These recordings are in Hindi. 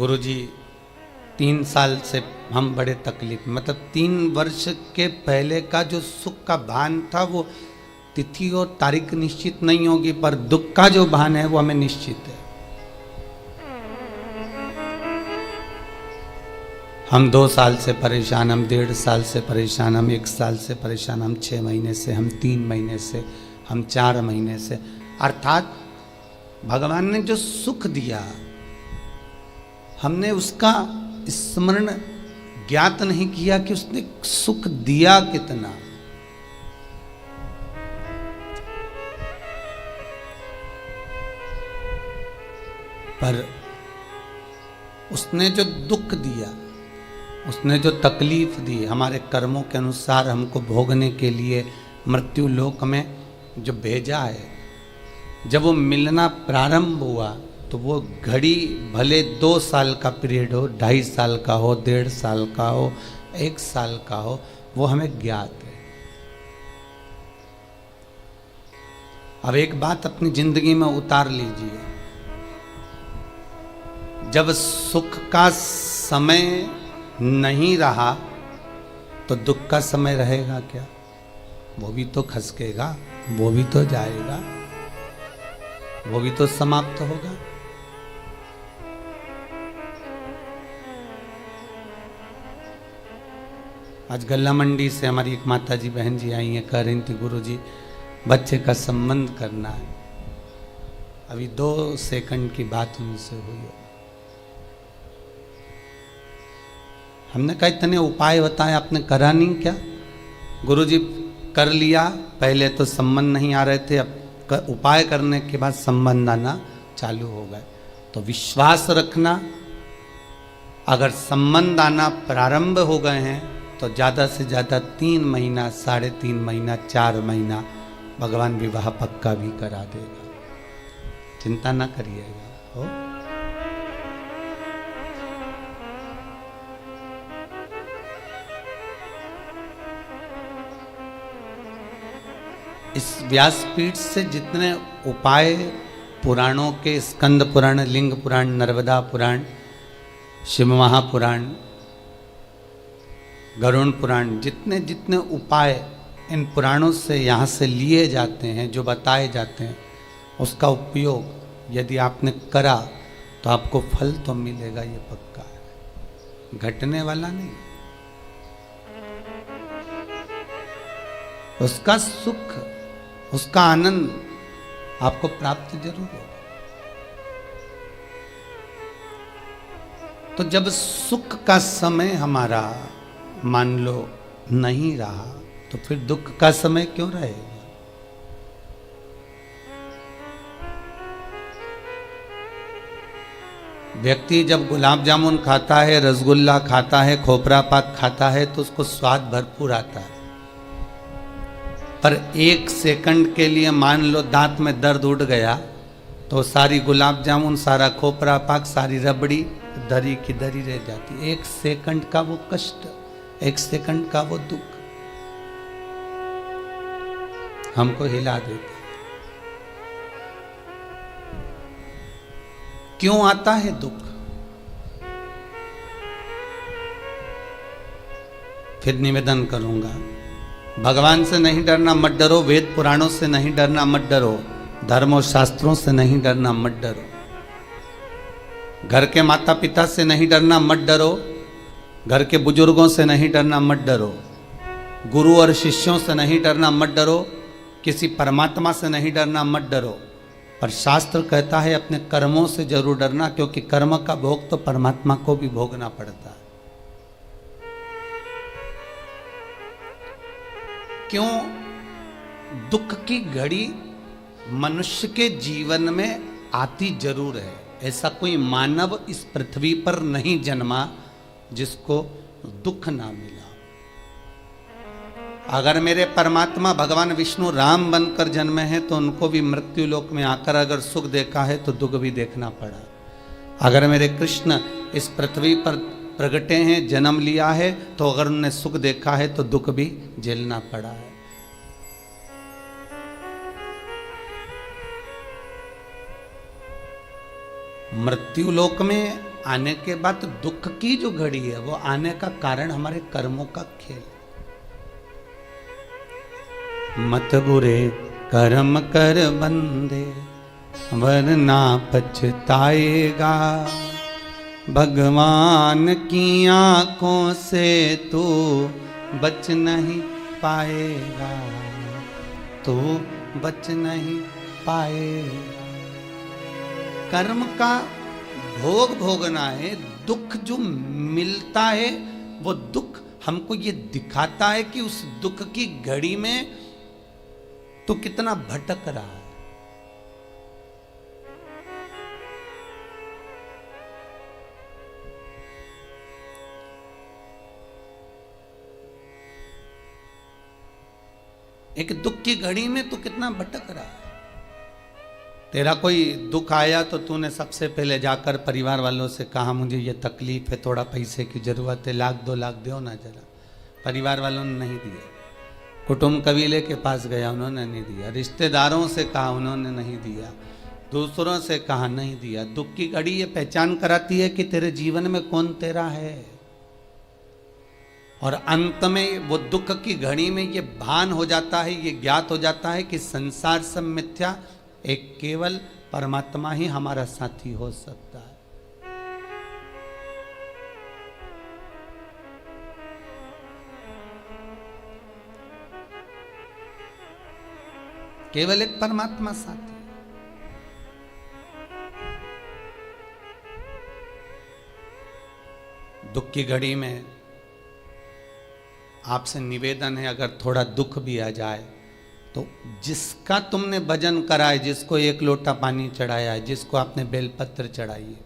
गुरुजी 3 साल से हम बड़े तकलीफ, मतलब 3 वर्ष के पहले का जो सुख का भान था वो तिथि और तारीख निश्चित नहीं होगी, पर दुख का जो भान है वो हमें निश्चित है। हम 2 साल से परेशान, हम 1.5 साल से परेशान, हम 1 साल से परेशान, हम 6 महीने से, हम 3 महीने से, हम 4 महीने से। अर्थात भगवान ने जो सुख दिया हमने उसका स्मरण ज्ञात नहीं किया कि उसने सुख दिया कितना। पर उसने जो दुख दिया, उसने जो तकलीफ दी, हमारे कर्मों के अनुसार हमको भोगने के लिए मृत्यु लोक में जो भेजा है, जब वो मिलना प्रारंभ हुआ तो वो घड़ी भले 2 साल का पीरियड हो, 2.5 साल का हो, 1.5 साल का हो, 1 साल का हो, वो हमें ज्ञात है। अब एक बात अपनी जिंदगी में उतार लीजिए, जब सुख का समय नहीं रहा तो दुख का समय रहेगा क्या? वो भी तो खसकेगा, वो भी तो जाएगा, वो भी तो समाप्त होगा। आज गल्ला मंडी से हमारी एक माता जी बहन जी आई हैं, कह रही थी गुरुजी बच्चे का संबंध करना है। अभी 2 सेकंड की बात उनसे हुई है। हमने कहा इतने उपाय बताए, आपने करा नहीं क्या? गुरुजी कर लिया, पहले तो संबंध नहीं आ रहे थे, अब उपाय करने के बाद संबंध आना चालू हो गए। तो विश्वास रखना, अगर संबंध आना प्रारंभ हो गए हैं तो ज़्यादा से ज़्यादा 3 महीना, 3.5 महीना, 4 महीना भगवान विवाह पक्का भी करा देगा। चिंता ना करिएगा। हो इस व्यासपीठ से जितने उपाय पुराणों के, स्कंद पुराण, लिंग पुराण, नर्मदा पुराण, शिव महापुराण, गरुण पुराण, जितने जितने उपाय इन पुराणों से यहाँ से लिए जाते हैं, जो बताए जाते हैं, उसका उपयोग यदि आपने करा तो आपको फल तो मिलेगा, ये पक्का है, घटने वाला नहीं। उसका सुख, उसका आनंद आपको प्राप्त जरूर होगा। तो जब सुख का समय हमारा मान लो नहीं रहा तो फिर दुख का समय क्यों रहेगा? व्यक्ति जब गुलाब जामुन खाता है, रसगुल्ला खाता है, खोपरा पाक खाता है तो उसको स्वाद भरपूर आता है, पर 1 सेकंड के लिए मान लो दांत में दर्द उठ गया तो सारी गुलाब जामुन, सारा खोपरा पाक, सारी रबड़ी दरी की दरी रह जाती। 1 सेकंड का वो कष्ट, 1 सेकंड का वो दुख हमको हिला देता। क्यों आता है दुख? फिर निवेदन करूंगा, भगवान से नहीं डरना मत डरो, वेद पुराणों से नहीं डरना मत डरो, धर्म और शास्त्रों से नहीं डरना मत डरो, घर के माता पिता से नहीं डरना मत डरो, घर के बुजुर्गों से नहीं डरना मत डरो, गुरु और शिष्यों से नहीं डरना मत डरो, किसी परमात्मा से नहीं डरना मत डरो, पर शास्त्र कहता है अपने कर्मों से जरूर डरना, क्योंकि कर्म का भोग तो परमात्मा को भी भोगना पड़ता है। क्यों? दुख की घड़ी मनुष्य के जीवन में आती जरूर है। ऐसा कोई मानव इस पृथ्वी पर नहीं जन्मा जिसको दुख ना मिला। अगर मेरे परमात्मा भगवान विष्णु राम बनकर जन्मे हैं तो उनको भी मृत्यु लोक में आकर अगर सुख देखा है तो दुख भी देखना पड़ा। अगर मेरे कृष्ण इस पृथ्वी पर प्रगटे हैं, जन्म लिया है, तो अगर उन्होंने सुख देखा है तो दुख भी झेलना पड़ा है। मृत्यु लोक में आने के बाद दुख की जो घड़ी है वो आने का कारण हमारे कर्मों का खेल। मत बुरे कर्म कर बंदे वरना पछताएगा, भगवान की आंखों से तू बच नहीं पाएगा, तू बच नहीं पाएगा। कर्म का भोग भोगना है। दुख जो मिलता है वो दुख हमको ये दिखाता है कि उस दुख की घड़ी में तो कितना भटक रहा है। एक दुख की घड़ी में तू कितना भटक रहा है। तेरा कोई दुख आया तो तूने सबसे पहले जाकर परिवार वालों से कहा मुझे ये तकलीफ है, थोड़ा पैसे की जरूरत है, 1-2 लाख दो ना जरा। परिवार वालों ने नहीं दिया। कुटुंब कबीले के पास गया, उन्होंने नहीं दिया। रिश्तेदारों से कहा, उन्होंने नहीं दिया। दूसरों से कहा, नहीं दिया। दुख की घड़ी ये पहचान कराती है कि तेरे जीवन में कौन तेरा है। और अंत में वो दुख की घड़ी में ये भान हो जाता है, ये ज्ञात हो जाता है कि संसार सब मिथ्या, एक केवल परमात्मा ही हमारा साथी हो सकता है। केवल एक परमात्मा साथी। दुख की घड़ी में आपसे निवेदन है, अगर थोड़ा दुख भी आ जाए तो जिसका तुमने भजन कराए, जिसको 1 लोटा पानी चढ़ाया है, जिसको आपने बेलपत्र चढ़ाई है,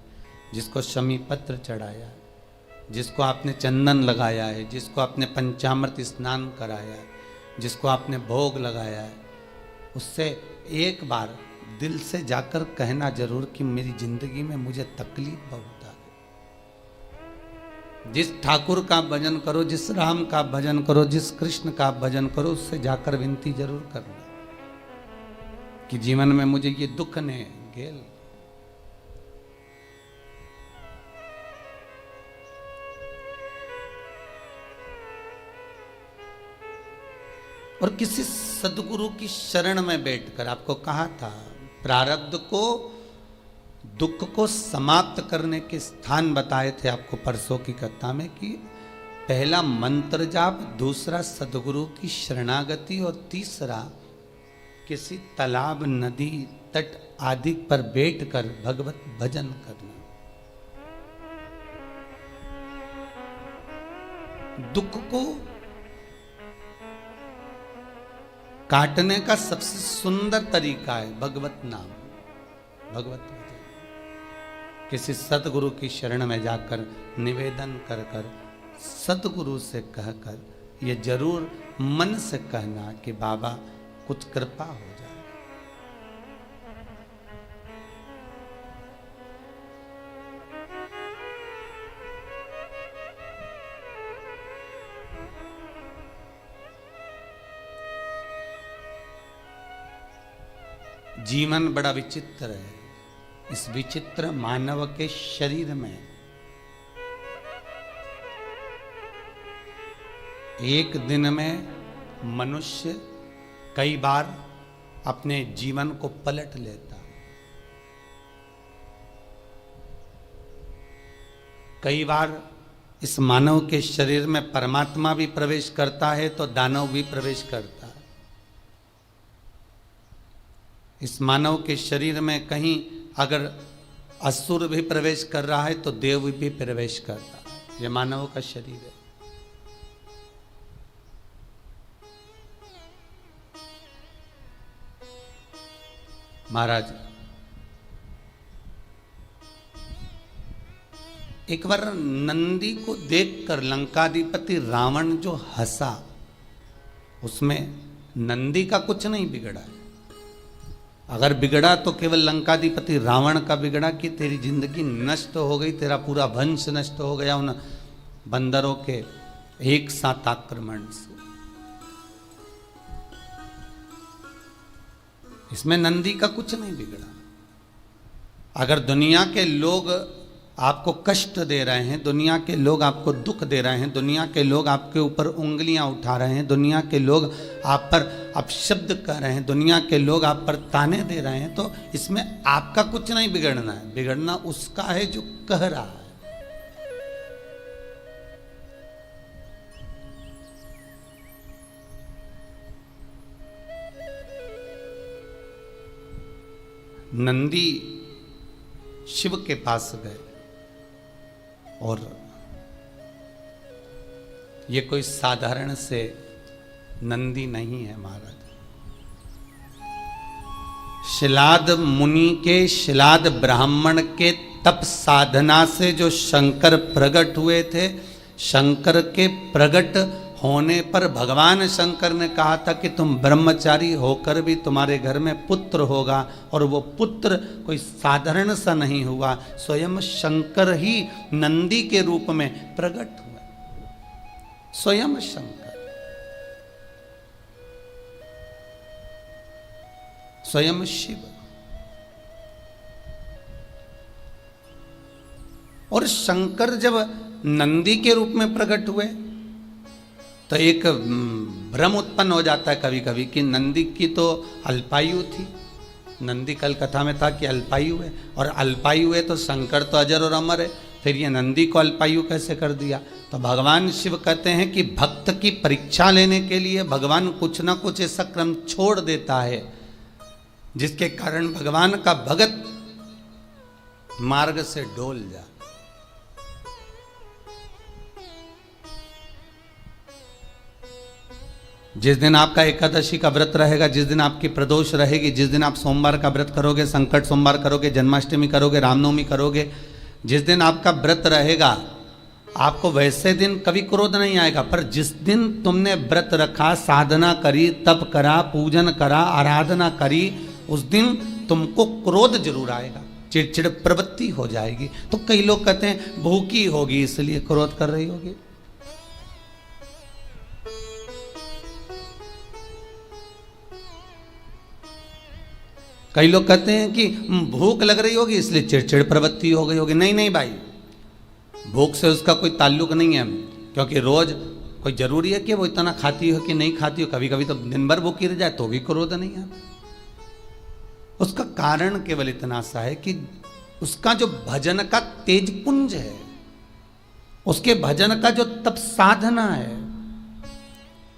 जिसको शमी पत्र चढ़ाया है, जिसको आपने चंदन लगाया है, जिसको आपने पंचामृत स्नान कराया है, जिसको आपने भोग लगाया है, उससे एक बार दिल से जाकर कहना जरूर कि मेरी जिंदगी में मुझे तकलीफ बहुत आ गई। जिस ठाकुर का भजन करो, जिस राम का भजन करो, जिस कृष्ण का भजन करो, उससे जाकर विनती जरूर करना कि जीवन में मुझे ये दुख ने घेर। और किसी सदगुरु की शरण में बैठकर, आपको कहा था प्रारब्ध को, दुख को समाप्त करने के स्थान बताए थे आपको परसों की कथा में कि पहला मंत्र जाप, दूसरा सदगुरु की शरणागति और तीसरा किसी तालाब, नदी, तट आदि पर बैठकर भगवत भजन करना। दुख को काटने का सबसे सुंदर तरीका है भगवत नाम, भगवत भजन। किसी सतगुरु की शरण में जाकर निवेदन कर कर, सतगुरु से कहकर ये जरूर मन से कहना कि बाबा कुछ कृपा हो जाए। जीवन बड़ा विचित्र है। इस विचित्र मानव के शरीर में एक दिन में मनुष्य कई बार अपने जीवन को पलट लेता। कई बार इस मानव के शरीर में परमात्मा भी प्रवेश करता है तो दानव भी प्रवेश करता है। इस मानव के शरीर में कहीं अगर असुर भी प्रवेश कर रहा है तो देव भी प्रवेश करता है। ये मानव का शरीर है। महाराज, एक बार नंदी को देखकर लंकाधिपति रावण जो हंसा, उसमें नंदी का कुछ नहीं बिगड़ा है। अगर बिगड़ा तो केवल लंकाधिपति रावण का बिगड़ा कि तेरी जिंदगी नष्ट हो गई, तेरा पूरा वंश नष्ट हो गया उन बंदरों के एक साथ आक्रमण से। इसमें नंदी का कुछ नहीं बिगड़ा। अगर दुनिया के लोग आपको कष्ट दे रहे हैं, दुनिया के लोग आपको दुख दे रहे हैं, दुनिया के लोग आपके ऊपर उंगलियां उठा रहे हैं, दुनिया के लोग आप पर अपशब्द कर रहे हैं, दुनिया के लोग आप पर ताने दे रहे हैं, तो इसमें आपका कुछ नहीं बिगड़ना है, बिगड़ना उसका है जो कह रहा है। नंदी शिव के पास गए और ये कोई साधारण से नंदी नहीं है महाराज। शिलाद मुनि के, शिलाद ब्राह्मण के तप साधना से जो शंकर प्रकट हुए थे, शंकर के प्रकट होने पर भगवान शंकर ने कहा था कि तुम ब्रह्मचारी होकर भी तुम्हारे घर में पुत्र होगा, और वो पुत्र कोई साधारण सा नहीं हुआ, स्वयं शंकर ही नंदी के रूप में प्रकट हुए, स्वयं शंकर, स्वयं शिव। और शंकर जब नंदी के रूप में प्रकट हुए तो एक भ्रम उत्पन्न हो जाता है कभी कभी कि नंदी की तो अल्पायु थी, नंदी कल कथा में था कि अल्पायु है, और अल्पायु है तो शंकर तो अजर और अमर है, फिर ये नंदी को अल्पायु कैसे कर दिया? तो भगवान शिव कहते हैं कि भक्त की परीक्षा लेने के लिए भगवान कुछ ना कुछ ऐसा क्रम छोड़ देता है जिसके कारण भगवान का भगत मार्ग से डोल जाए। जिस दिन आपका एकादशी का व्रत रहेगा, जिस दिन आपकी प्रदोष रहेगी, जिस दिन आप सोमवार का व्रत करोगे, संकट सोमवार करोगे, जन्माष्टमी करोगे, रामनवमी करोगे, जिस दिन आपका व्रत रहेगा, आपको वैसे दिन कभी क्रोध नहीं आएगा, पर जिस दिन तुमने व्रत रखा, साधना करी, तप करा, पूजन करा, आराधना करी, उस दिन तुमको क्रोध जरूर आएगा, चिड़चिड़ प्रवृत्ति हो जाएगी। तो कई लोग कहते हैं भूखी होगी इसलिए क्रोध कर रही होगी। कई लोग कहते हैं कि भूख लग रही होगी इसलिए चिड़चिड़ प्रवृत्ति हो गई होगी। नहीं नहीं भाई, भूख से उसका कोई ताल्लुक नहीं है, क्योंकि रोज कोई जरूरी है कि वो इतना खाती हो कि नहीं खाती हो, कभी कभी तो दिन भर भूखी रह जाए तो भी क्रोध नहीं है। उसका कारण केवल इतना सा है कि उसका जो भजन का तेज पुंज है, उसके भजन का जो तप साधना है,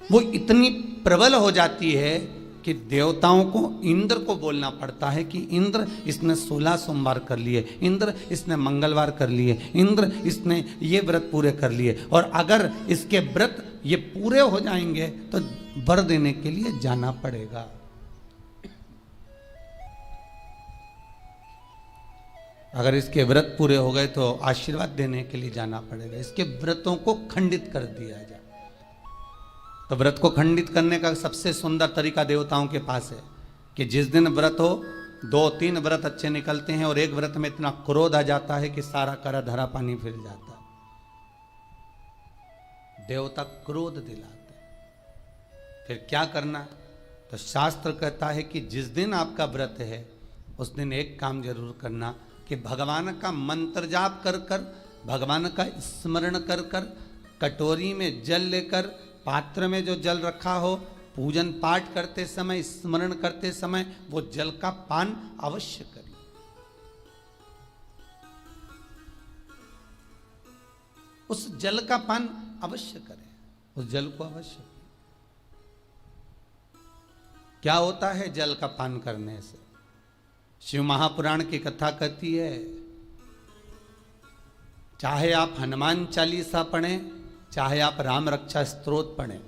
वो इतनी प्रबल हो जाती है कि देवताओं को, इंद्र को बोलना पड़ता है कि इंद्र इसने 16 सोमवार कर लिए, इंद्र इसने मंगलवार कर लिए, इंद्र इसने ये व्रत पूरे कर लिए, और अगर इसके व्रत ये पूरे हो जाएंगे तो वर देने के लिए जाना पड़ेगा। अगर इसके व्रत पूरे हो गए तो आशीर्वाद देने के लिए जाना पड़ेगा। इसके व्रतों को खंडित कर दिया जाए। तो व्रत को खंडित करने का सबसे सुंदर तरीका देवताओं के पास है कि जिस दिन व्रत हो, 2-3 व्रत अच्छे निकलते हैं और एक व्रत में इतना क्रोध आ जाता है कि सारा करा धरा पानी फिर जाता है। देवता क्रोध दिलाते हैं। फिर क्या करना? तो शास्त्र कहता है कि जिस दिन आपका व्रत है उस दिन एक काम जरूर करना कि भगवान का मंत्र जाप कर कर, भगवान का स्मरण कर कर, कटोरी में जल लेकर, पात्र में जो जल रखा हो, पूजन पाठ करते समय, स्मरण करते समय वो जल का पान अवश्य करें। उस जल का पान अवश्य करें, उस जल को अवश्य। क्या होता है जल का पान करने से? शिव महापुराण की कथा कहती है, चाहे आप हनुमान चालीसा पढ़ें, चाहे आप राम रक्षा स्तोत्र पढ़ें,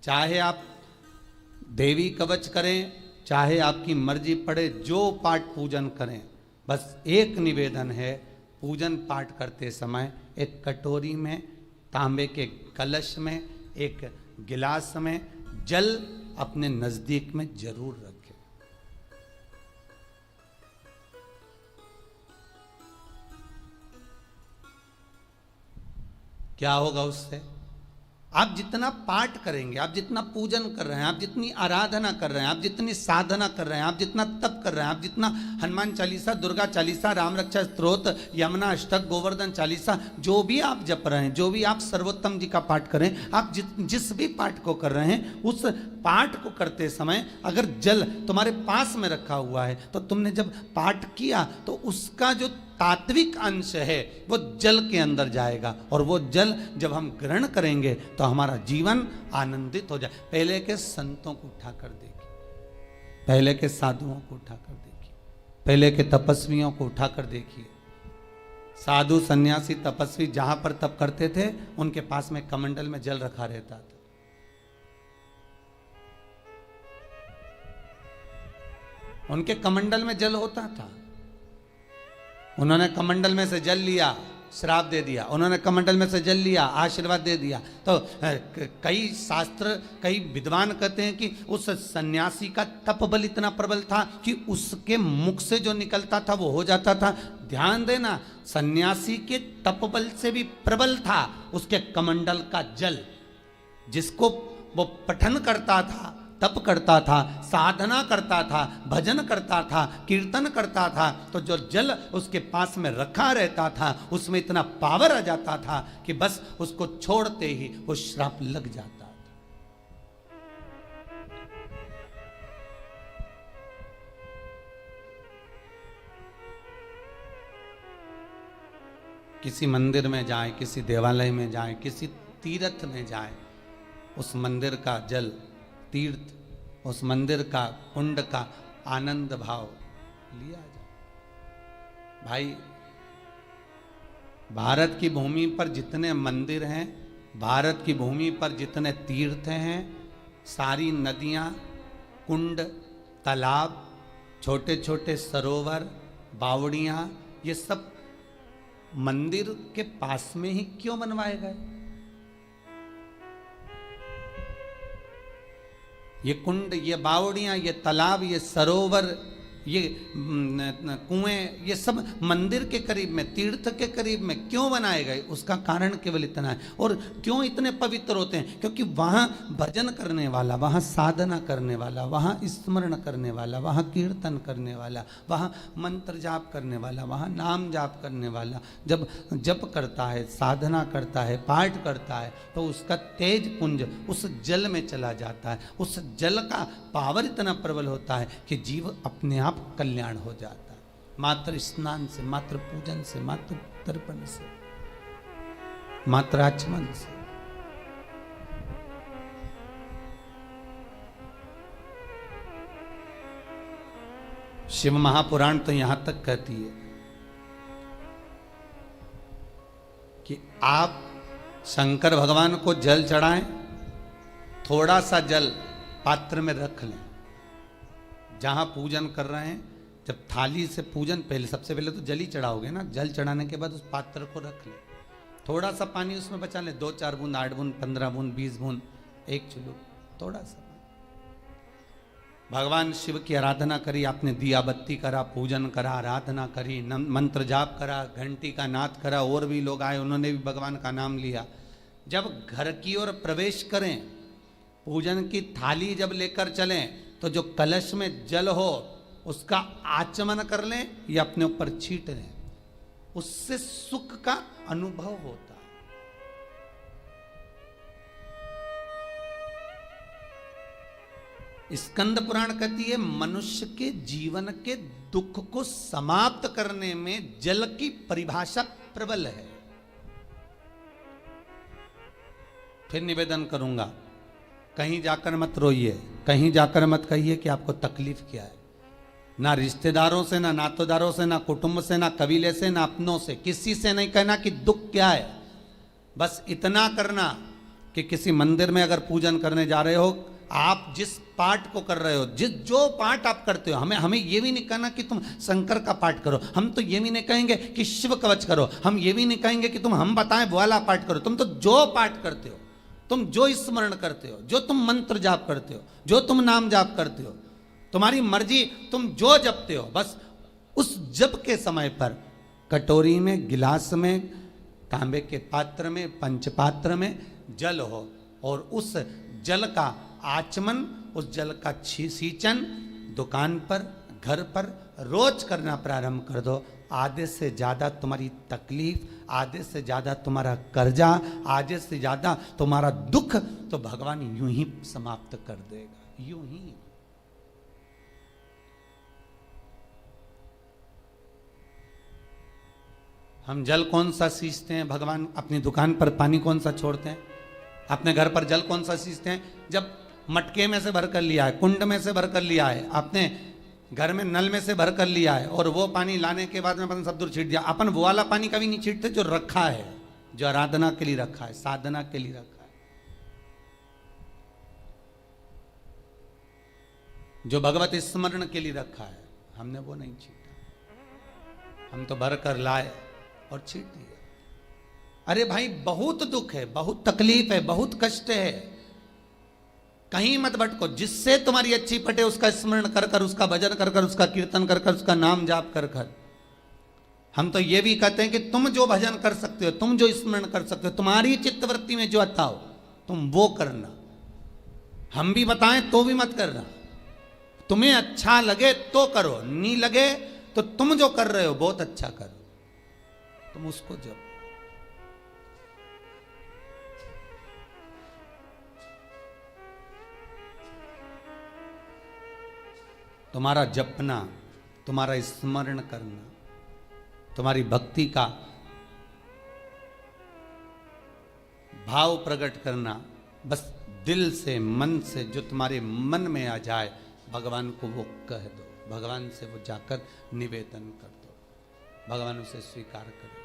चाहे आप देवी कवच करें, चाहे आपकी मर्जी पड़े, जो पाठ पूजन करें, बस एक निवेदन है, पूजन पाठ करते समय एक कटोरी में, तांबे के कलश में, एक गिलास में जल अपने नजदीक में जरूर रखें। क्या होगा उससे? आप जितना पाठ करेंगे, आप जितना पूजन कर रहे हैं, आप जितनी आराधना कर रहे हैं, आप जितनी साधना कर रहे हैं, आप जितना तप कर रहे हैं, आप जितना हनुमान चालीसा, दुर्गा चालीसा, राम रक्षा स्तोत्र, यमुना अष्टक, गोवर्धन चालीसा, जो भी आप जप रहे हैं, जो भी आप सर्वोत्तम जी का पाठ करें, आप जिस भी पाठ को कर रहे हैं, उस पाठ को करते समय अगर जल तुम्हारे पास में रखा हुआ है, तो तुमने जब पाठ किया तो उसका जो तात्विक अंश है वो जल के अंदर जाएगा, और वो जल जब हम ग्रहण करेंगे तो हमारा जीवन आनंदित हो जाए। पहले के संतों को उठाकर देखिए, पहले के साधुओं को उठाकर देखिए, पहले के तपस्वियों को उठाकर देखिए। साधु सन्यासी तपस्वी जहां पर तप करते थे, उनके पास में कमंडल में जल रखा रहता था। उनके कमंडल में जल होता था। उन्होंने कमंडल में से जल लिया, श्राप दे दिया, उन्होंने कमंडल में से जल लिया, आशीर्वाद दे दिया। तो कई शास्त्र, कई विद्वान कहते हैं कि उस सन्यासी का तप बल इतना प्रबल था कि उसके मुख से जो निकलता था वो हो जाता था। ध्यान देना, सन्यासी के तप बल से भी प्रबल था उसके कमंडल का जल, जिसको वो पठन करता था, तप करता था, साधना करता था, भजन करता था, कीर्तन करता था, तो जो जल उसके पास में रखा रहता था उसमें इतना पावर आ जाता था कि बस उसको छोड़ते ही वो श्राप लग जाता था। किसी मंदिर में जाए, किसी देवालय में जाए, किसी तीर्थ में जाए, उस मंदिर का जल, तीर्थ, उस मंदिर का कुंड का आनंद भाव लिया जाए। भाई, भारत की भूमि पर जितने मंदिर हैं, भारत की भूमि पर जितने तीर्थ हैं, सारी नदियाँ, कुंड, तालाब, छोटे छोटे सरोवर, बावड़ियाँ, ये सब मंदिर के पास में ही क्यों बनवाए गए? ये कुंड, ये बावड़ियाँ, ये तालाब, ये सरोवर, ये कुएं, ये सब मंदिर के करीब में, तीर्थ के करीब में क्यों बनाए गए? उसका कारण केवल इतना है। और क्यों इतने पवित्र होते हैं? क्योंकि वहाँ भजन करने वाला, वहाँ साधना करने वाला, वहाँ स्मरण करने वाला, वहाँ कीर्तन करने वाला, वहाँ मंत्र जाप करने वाला, वहाँ नाम जाप करने वाला जब जप करता है, साधना करता है, पाठ करता है, तो उसका तेज पुंज उस जल में चला जाता है। उस जल का पावर इतना प्रबल होता है कि जीव अपने आप कल्याण हो जाता है। मात्र स्नान से, मात्र पूजन से, मात्र तर्पण से, मात्र आचमन से। शिव महापुराण तो यहां तक कहती है कि आप शंकर भगवान को जल चढ़ाएं, थोड़ा सा जल पात्र में रख लें। जहां पूजन कर रहे हैं, जब थाली से पूजन, पहले सबसे पहले तो जल ही चढ़ाओगे ना, जल चढ़ाने के बाद उस पात्र को रख लें, थोड़ा सा पानी उसमें बचा लें, 2-4 बूंद, 8 बूंद, 15 बूंद, 20 बूंद, 1 चुल्लू, थोड़ा सा। भगवान शिव की आराधना करी आपने, दिया बत्ती करा, पूजन करा, आराधना करी, मंत्र जाप करा, घंटी का नाद करा, और भी लोग आए, उन्होंने भी भगवान का नाम लिया। जब घर की ओर प्रवेश करें, पूजन की थाली जब लेकर चलें, तो जो कलश में जल हो उसका आचमन कर लें या अपने ऊपर छीट लें, उससे सुख का अनुभव होता है। स्कंद पुराण कहती है मनुष्य के जीवन के दुख को समाप्त करने में जल की परिभाषा प्रबल है। फिर निवेदन करूंगा, कहीं जाकर मत रोइए, कहीं जाकर मत कहिए कि आपको तकलीफ क्या है। ना रिश्तेदारों से, ना नातेदारों से, ना कुटुंब से, ना कबीले से, ना अपनों से, किसी से नहीं कहना कि दुख क्या है। बस इतना करना कि किसी मंदिर में अगर पूजन करने जा रहे हो, आप जिस पाठ को कर रहे हो, जो पाठ आप करते हो, हमें ये भी नहीं कहना कि तुम शंकर का पाठ करो, हम तो ये भी नहीं कहेंगे कि शिव कवच करो, हम ये भी नहीं कहेंगे कि तुम हम बताएं वो वाला पाठ करो। तुम तो जो पाठ करते हो, तुम जो स्मरण करते हो, जो तुम मंत्र जाप करते हो, जो तुम नाम जाप करते हो, तुम्हारी मर्जी, तुम जो जपते हो, बस उस जप के समय पर कटोरी में, गिलास में, तांबे के पात्र में, पंचपात्र में जल हो, और उस जल का आचमन, उस जल का सींचन दुकान पर, घर पर रोज करना प्रारंभ कर दो। आधे से ज़्यादा तुम्हारी तकलीफ, आधे से ज़्यादा तुम्हारा कर्जा, आधे से ज़्यादा तुम्हारा दुख तो भगवान यूं ही समाप्त कर देगा, यूं ही। हम जल कौन सा सींचते हैं भगवान? अपनी दुकान पर पानी कौन सा छोड़ते हैं? अपने घर पर जल कौन सा सींचते हैं? जब मटके में से भर कर लिया है, कुंड में से भर कर लिया है, आपने घर में नल में से भर कर लिया है, और वो पानी लाने के बाद में अपन सब दूर छीट दिया। अपन वो वाला पानी कभी नहीं छीटते जो रखा है, जो आराधना के लिए रखा है, साधना के लिए रखा है, जो भगवत स्मरण के लिए रखा है। हमने वो नहीं छीटा, हम तो भर कर लाए और छीट दिया। अरे भाई, बहुत दुख है, बहुत तकलीफ है, बहुत कष्ट है, कहीं मत भटको। जिससे तुम्हारी अच्छी पटे उसका स्मरण कर कर, उसका भजन कर कर, उसका कीर्तन कर कर, उसका नाम जाप कर कर। हम तो ये भी कहते हैं कि तुम जो भजन कर सकते हो, तुम जो स्मरण कर सकते हो, तुम्हारी चित्तवृत्ति में जो आता हो तुम वो करना। हम भी बताएं तो भी मत करना। तुम्हें अच्छा लगे तो करो, नहीं लगे तो तुम जो कर रहे हो बहुत अच्छा करो, तुम उसको जप। तुम्हारा जपना, तुम्हारा स्मरण करना, तुम्हारी भक्ति का भाव प्रकट करना, बस दिल से, मन से, जो तुम्हारे मन में आ जाए भगवान को वो कह दो, भगवान से वो जाकर निवेदन कर दो, भगवान उसे स्वीकार करे।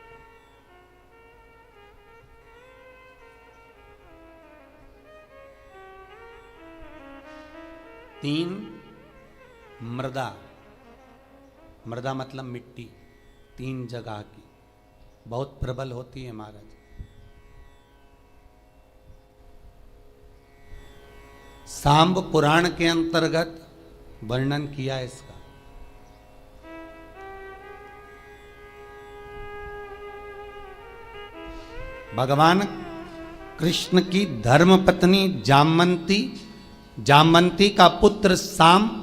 तीन, मृदा। मृदा मतलब मिट्टी, 3 जगह की, बहुत प्रबल होती है महाराज। सांब पुराण के अंतर्गत वर्णन किया इसका। भगवान कृष्ण की धर्म पत्नी जामवंती का पुत्र सांब,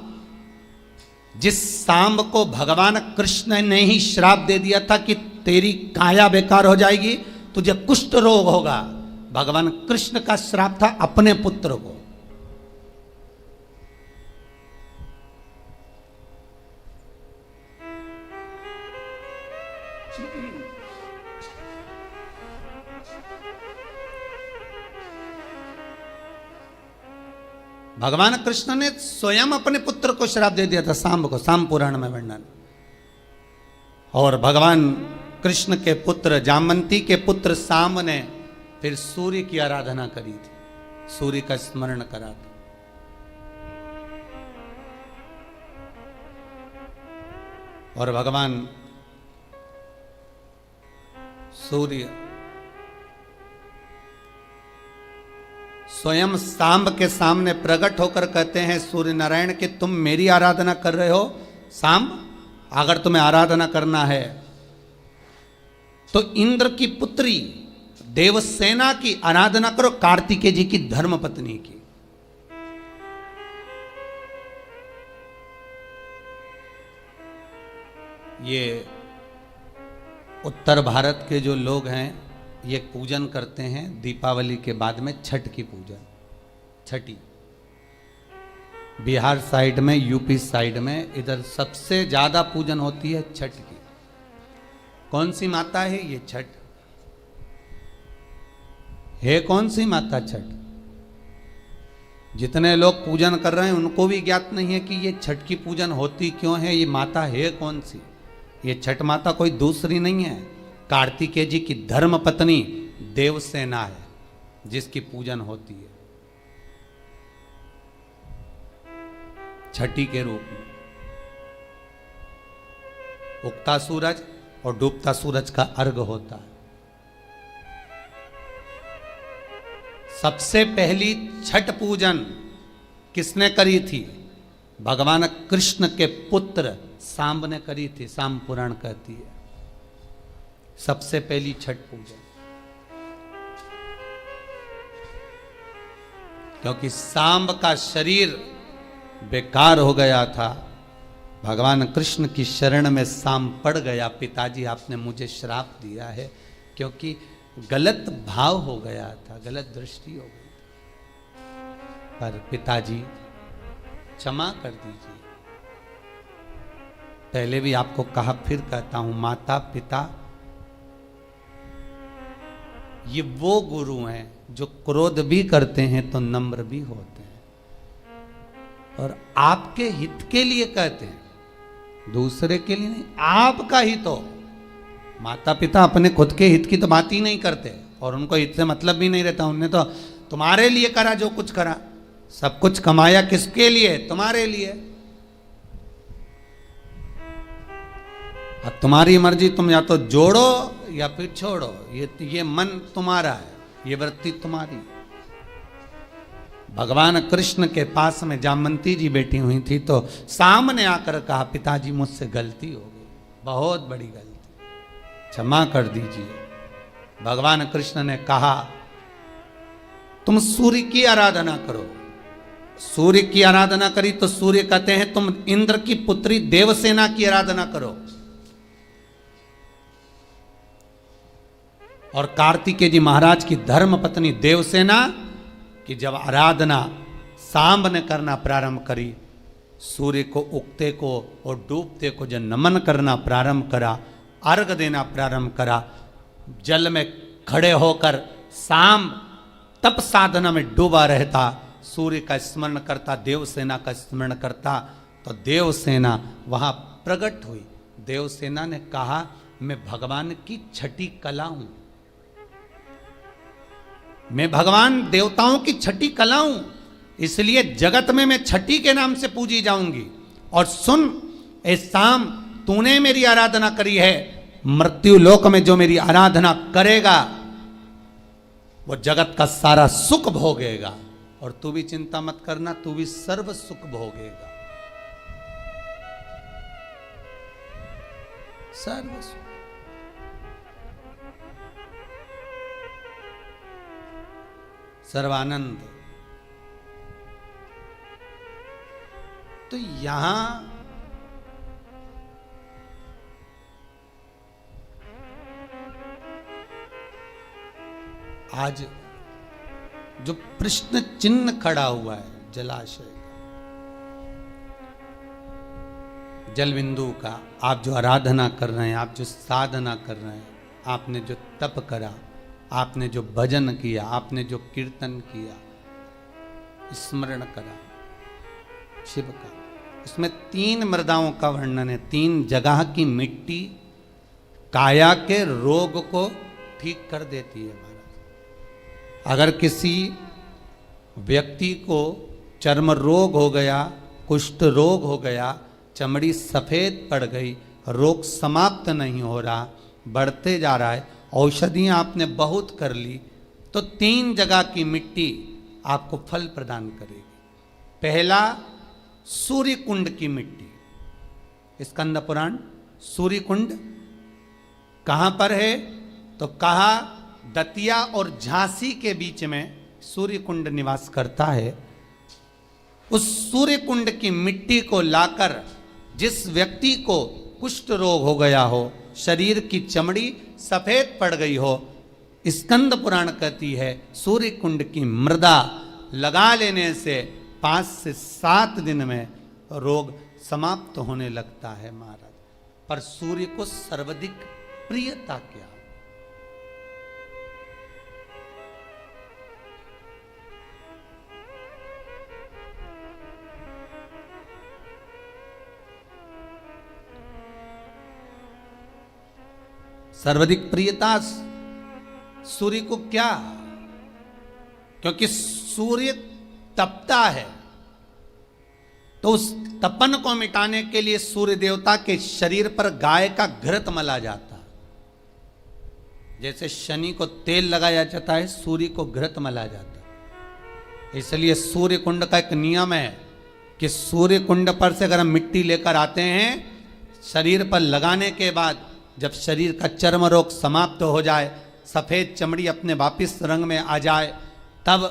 जिस सांब को भगवान कृष्ण ने ही श्राप दे दिया था कि तेरी काया बेकार हो जाएगी, तुझे कुष्ठ रोग होगा। भगवान कृष्ण का श्राप था अपने पुत्र को। भगवान कृष्ण ने स्वयं अपने पुत्र को श्राप दे दिया था, सांब को, सांब पुराण में वर्णन। और भगवान कृष्ण के पुत्र, जामवंती के पुत्र सांब ने फिर सूर्य की आराधना करी थी, सूर्य का स्मरण करा था। और भगवान सूर्य स्वयं सांब के सामने प्रकट होकर कहते हैं सूर्य नारायण कि तुम मेरी आराधना कर रहे हो सांब, अगर तुम्हें आराधना करना है तो इंद्र की पुत्री देवसेना की आराधना करो, कार्तिकेय जी की धर्म पत्नी की। ये उत्तर भारत के जो लोग हैं ये पूजन करते हैं दीपावली के बाद में छठ की पूजन, छठी। बिहार साइड में, यूपी साइड में, इधर सबसे ज्यादा पूजन होती है छठ की। कौन सी माता है ये? छठ है। कौन सी माता? छठ। जितने लोग पूजन कर रहे हैं उनको भी ज्ञात नहीं है कि ये छठ की पूजन होती क्यों है, ये माता है कौन सी। ये छठ माता कोई दूसरी नहीं है, कार्तिकेय जी की धर्म पत्नी देवसेना है जिसकी पूजन होती है छठी के रूप में। उगता सूरज और डूबता सूरज का अर्घ होता है। सबसे पहली छठ पूजन किसने करी थी? भगवान कृष्ण के पुत्र सांब ने करी थी। सांब पुराण कहती है सबसे पहली छठ पूजन। क्योंकि सांब का शरीर बेकार हो गया था। भगवान कृष्ण की शरण में सांब पड़ गया। पिताजी आपने मुझे श्राप दिया है, क्योंकि गलत भाव हो गया था, गलत दृष्टि हो गई। पर पिताजी क्षमा कर दीजिए। पहले भी आपको कहा, फिर कहता हूं, माता पिता ये वो गुरु हैं जो क्रोध भी करते हैं तो नम्र भी होते हैं, और आपके हित के लिए कहते हैं, दूसरे के लिए नहीं, आपका हित हो। माता पिता अपने खुद के हित की तो बात ही नहीं करते, और उनको हित से मतलब भी नहीं रहता। उन्होंने तो तुम्हारे लिए करा जो कुछ करा, सब कुछ कमाया किसके लिए? तुम्हारे लिए। अब तुम्हारी मर्जी, तुम या तो जोड़ो या फिर छोड़ो। ये मन तुम्हारा है, ये वृत्ति तुम्हारी। भगवान कृष्ण के पास में जामवंती जी बैठी हुई थी, तो सामने आकर कहा, पिताजी मुझसे गलती हो गई, बहुत बड़ी गलती, क्षमा कर दीजिए। भगवान कृष्ण ने कहा, तुम सूर्य की आराधना करो। सूर्य की आराधना करी तो सूर्य कहते हैं, तुम इंद्र की पुत्री देवसेना की आराधना करो। और कार्तिकेय जी महाराज की धर्म पत्नी देवसेना की जब आराधना सांब ने करना प्रारंभ करी, सूर्य को उगते को और डूबते को जब नमन करना प्रारंभ करा, अर्घ देना प्रारंभ करा, जल में खड़े होकर सांब तप साधना में डूबा रहता, सूर्य का स्मरण करता, देवसेना का स्मरण करता, तो देवसेना वहां प्रकट हुई। देवसेना ने कहा, मैं भगवान की छठी कला हूं, मैं भगवान देवताओं की छठी कला हूं, इसलिए जगत में मैं छठी के नाम से पूजी जाऊंगी। और सुन ए सांब, तूने मेरी आराधना करी है, मृत्यु लोक में जो मेरी आराधना करेगा वो जगत का सारा सुख भोगेगा, और तू भी चिंता मत करना, तू भी सर्व सुख भोगेगा, सर्व सुख। सर्वानंद। तो यहां आज जो प्रश्न चिन्ह खड़ा हुआ है जलाशय का, जल बिंदु का, आप जो आराधना कर रहे हैं, आप जो साधना कर रहे हैं, आपने जो तप करा, आपने जो भजन किया, आपने जो कीर्तन किया, स्मरण करा शिव का, इसमें 3 मृदाओं का वर्णन है। 3 जगह की मिट्टी काया के रोग को ठीक कर देती है महाराज। अगर किसी व्यक्ति को चर्म रोग हो गया, कुष्ठ रोग हो गया, चमड़ी सफेद पड़ गई, रोग समाप्त नहीं हो रहा, बढ़ते जा रहा है, औषधियाँ आपने बहुत कर ली, तो 3 जगह की मिट्टी आपको फल प्रदान करेगी। पहला, सूर्य कुंड की मिट्टी। स्कंद पुराण, सूर्य कुंड कहाँ पर है? तो कहा दतिया और झांसी के बीच में सूर्य कुंड निवास करता है। उस सूर्य कुंड की मिट्टी को लाकर जिस व्यक्ति को कुष्ठ रोग हो गया हो, शरीर की चमड़ी सफेद पड़ गई हो, स्कंद पुराण कहती है सूर्य कुंड की मृदा लगा लेने से 5 से 7 दिन में रोग समाप्त होने लगता है महाराज। पर सूर्य को सर्वाधिक प्रियता क्या? सर्वाधिक प्रियता सूर्य को क्या? क्योंकि सूर्य तपता है, तो उस तपन को मिटाने के लिए सूर्य देवता के शरीर पर गाय का घृत मला जाता है। जैसे शनि को तेल लगाया जाता है, सूर्य को घृत मला जाता है। इसलिए सूर्य कुंड का एक नियम है कि सूर्य कुंड पर से अगर हम मिट्टी लेकर आते हैं, शरीर पर लगाने के बाद जब शरीर का चर्म रोग समाप्त हो जाए, सफेद चमड़ी अपने वापिस रंग में आ जाए, तब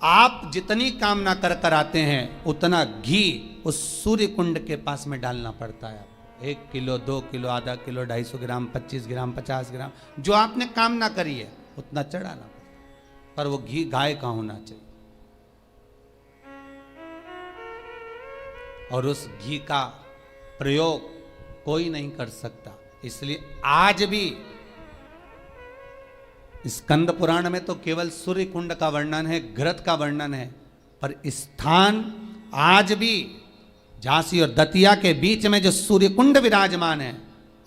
आप जितनी कामना कर कर आते हैं उतना घी उस सूर्य कुंड के पास में डालना पड़ता है। 1 किलो, 2 किलो, आधा किलो, 250 ग्राम, 25 ग्राम, 50 ग्राम, जो आपने कामना करी है उतना चढ़ाना पड़ता। पर वो घी गाय का होना चाहिए, और उस घी का प्रयोग कोई नहीं कर सकता। इसलिए आज भी स्कंद पुराण में तो केवल सूर्य कुंड का वर्णन है, घृत का वर्णन है, पर स्थान आज भी झांसी और दतिया के बीच में जो सूर्य कुंड विराजमान है,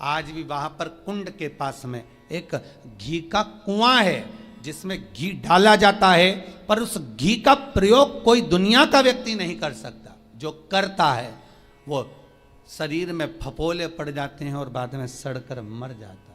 आज भी वहां पर कुंड के पास में एक घी का कुआं है जिसमें घी डाला जाता है, पर उस घी का प्रयोग कोई दुनिया का व्यक्ति नहीं कर सकता। जो करता है वो शरीर में फपोले पड़ जाते हैं और बाद में सड़कर मर जाता है।